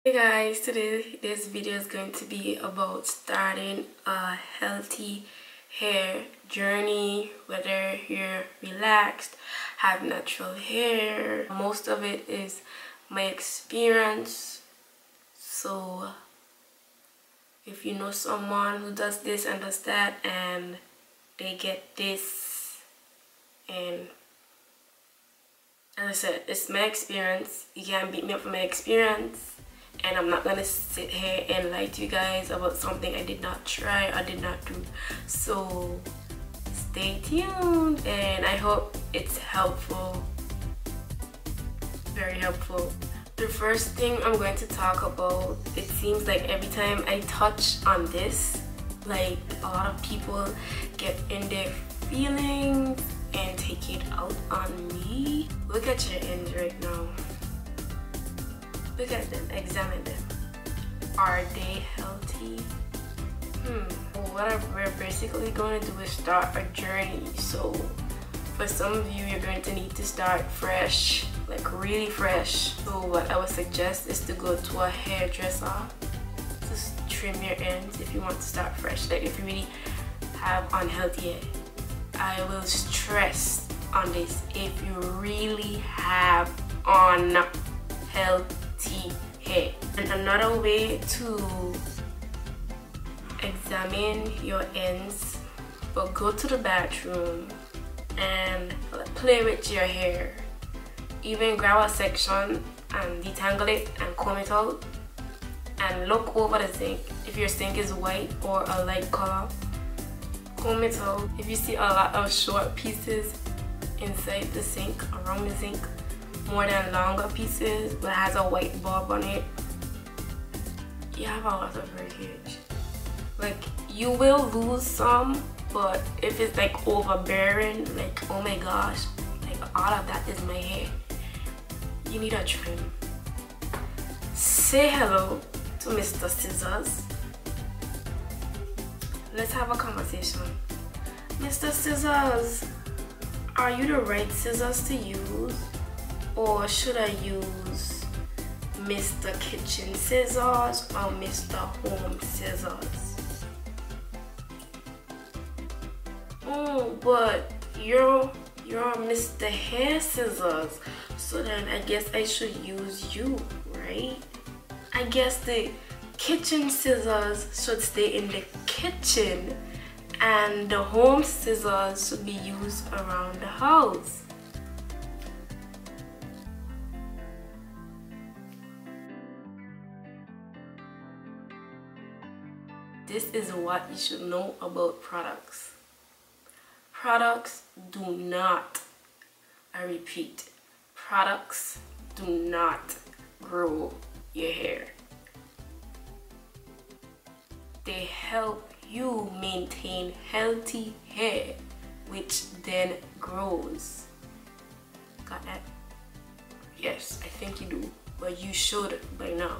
Hey guys, today this video is going to be about starting a healthy hair journey, whether you're relaxed, have natural hair. Most of it is my experience, so if you know someone who does this and does that and they get this, and as I said, it's my experience, you can't beat me up for my experience. And I'm not gonna sit here and lie to you guys about something I did not try or did not do. So stay tuned and I hope it's helpful. Very helpful. The first thing I'm going to talk about, it seems like every time I touch on this, like a lot of people get in their feelings and take it out on me. Look at your ends right now. Look at them, examine them. Are they healthy? What we're basically going to do is start a journey. So for some of you, you're going to need to start fresh, like really fresh. So what I would suggest is to go to a hairdresser, just trim your ends if you want to start fresh. Like if you really have unhealthy hair. I will stress on this, if you really have unhealthy hair. And another way to examine your ends, but go to the bathroom and play with your hair. Even grab a section and detangle it and comb it out and look over the sink. If your sink is white or a light color, comb it out. If you see a lot of short pieces inside the sink, around the sink, more than longer pieces but has a white bob on it, you have a lot of breakage. Like you will lose some, but if it's like overbearing, like oh my gosh, like all of that is my hair, you need a trim. Say hello to Mr. Scissors. Let's have a conversation. Mr. Scissors, are you the right scissors to use? Or should I use Mr. Kitchen Scissors or Mr. Home Scissors? Oh, but you're Mr. Hair Scissors, so then I guess I should use you, right? I guess the kitchen scissors should stay in the kitchen and the home scissors should be used around the house. This is what you should know about products. Products do not, I repeat, products do not grow your hair. They help you maintain healthy hair, which then grows. Got that? Yes, I think you do, but you should by now.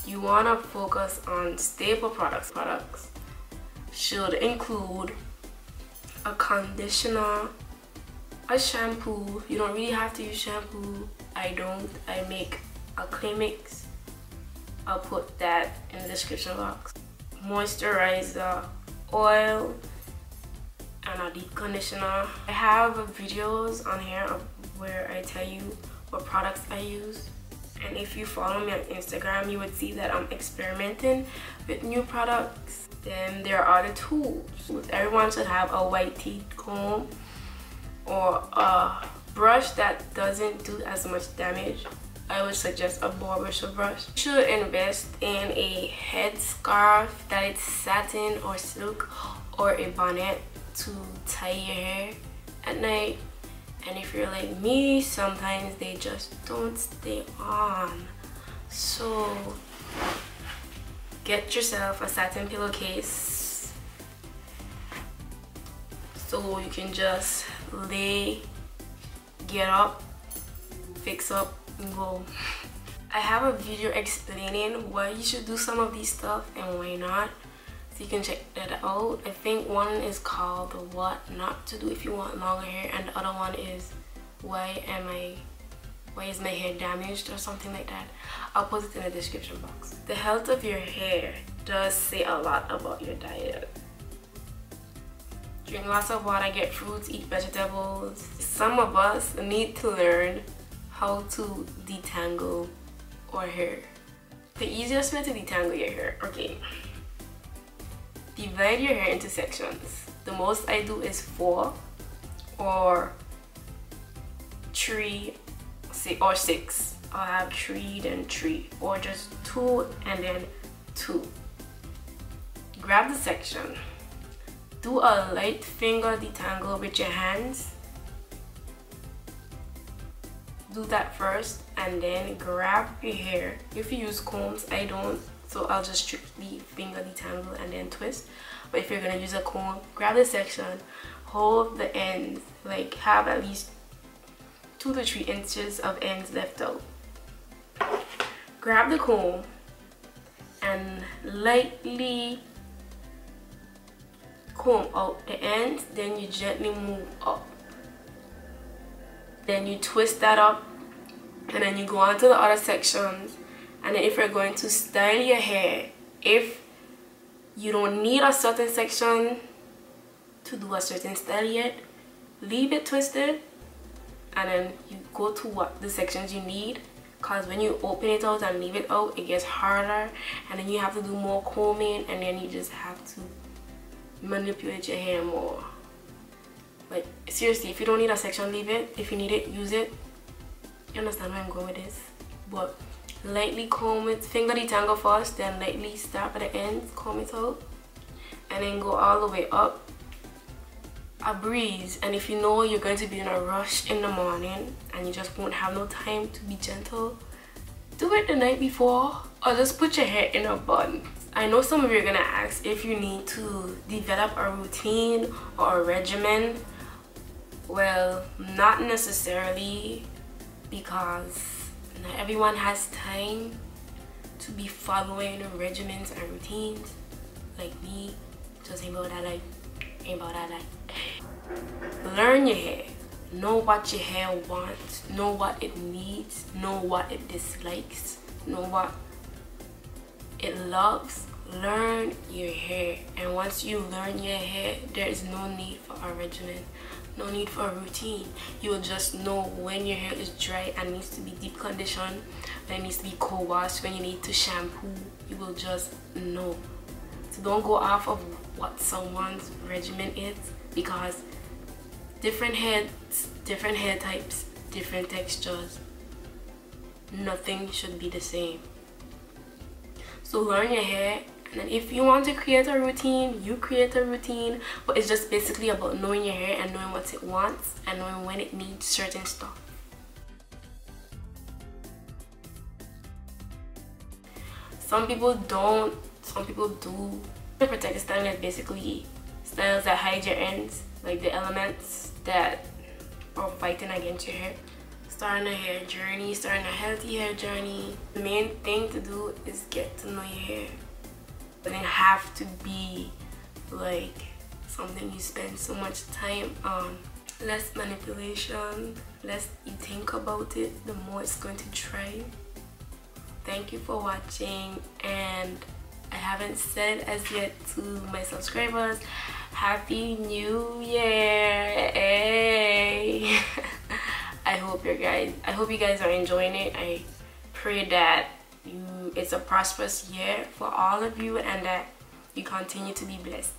You want to focus on staple products. Products should include a conditioner, a shampoo. You don't really have to use shampoo. I don't. I make a clay mix. I'll put that in the description box. Moisturizer, oil, and a deep conditioner. I have videos on here where I tell you what products I use. And if you follow me on Instagram, you would see that I'm experimenting with new products. Then there are the tools. Everyone should have a white teeth comb or a brush that doesn't do as much damage. I would suggest a barbershop brush. You should invest in a headscarf that is satin or silk, or a bonnet to tie your hair at night. And if you're like me, sometimes they just don't stay on. So get yourself a satin pillowcase so you can just lay, get up, fix up, and go. I have a video explaining why you should do some of these stuff and why not. So you can check that out. I think one is called what not to do if you want longer hair, and the other one is why am I why is my hair damaged or something like that, I'll put it in the description box. The health of your hair does say a lot about your diet. Drink lots of water, get fruits, eat vegetables. Some of us need to learn how to detangle our hair. The easiest way to detangle your hair, okay, divide your hair into sections. The most I do is 4 or 3 or 6. I'll have 3 then 3, or just 2 and then 2. Grab the section, do a light finger detangle with your hands. Do that first and then grab your hair. If you use combs, I don't, so I'll just strictly finger detangle and then twist. But if you're gonna use a comb, grab the section, hold the ends, like have at least 2 to 3 inches of ends left out. Grab the comb and lightly comb out the ends, then you gently move up. Then you twist that up and then you go on to the other sections. And then if you're going to style your hair, if you don't need a certain section to do a certain style yet, leave it twisted and then you go to what the sections you need, because when you open it out and leave it out, it gets harder and then you have to do more combing and then you just have to manipulate your hair more. Like seriously, if you don't need a section, leave it. If you need it, use it. You understand where I'm going with this? But lightly comb it, finger detangle first, then lightly start at the ends, comb it out, and then go all the way up. A breeze. And if you know you're going to be in a rush in the morning and you just won't have no time to be gentle, do it the night before, or just put your hair in a bun. I know some of you are gonna ask if you need to develop a routine or a regimen. Well, not necessarily, because not everyone has time to be following regimens and routines like me. Just ain't about that life, ain't about that life. Learn your hair, know what your hair wants, know what it needs, know what it dislikes, know what it loves. Learn your hair, and once you learn your hair, there is no need for a regimen, no need for a routine. You will just know when your hair is dry and needs to be deep conditioned, when it needs to be co-washed, when you need to shampoo. You will just know. So don't go off of what someone's regimen is, because different heads, different hair types, different textures, nothing should be the same. So learn your hair, and then if you want to create a routine, you create a routine. But it's just basically about knowing your hair and knowing what it wants and knowing when it needs certain stuff. Some people don't, some people do. Protective styling is basically styles that hide your ends, like the elements that are fighting against your hair. Starting a hair journey, starting a healthy hair journey. The main thing to do is get to know your hair. It doesn't have to be like something you spend so much time on. Less manipulation, less you think about it, the more it's going to thrive. Thank you for watching, and I haven't said as yet to my subscribers, Happy New Year! Hey! I hope you guys are enjoying it. I pray that it's a prosperous year for all of you and that you continue to be blessed.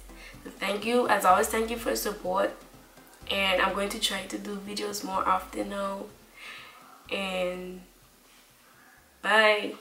So thank you, as always, thank you for your support, and I'm going to try to do videos more often now, and bye.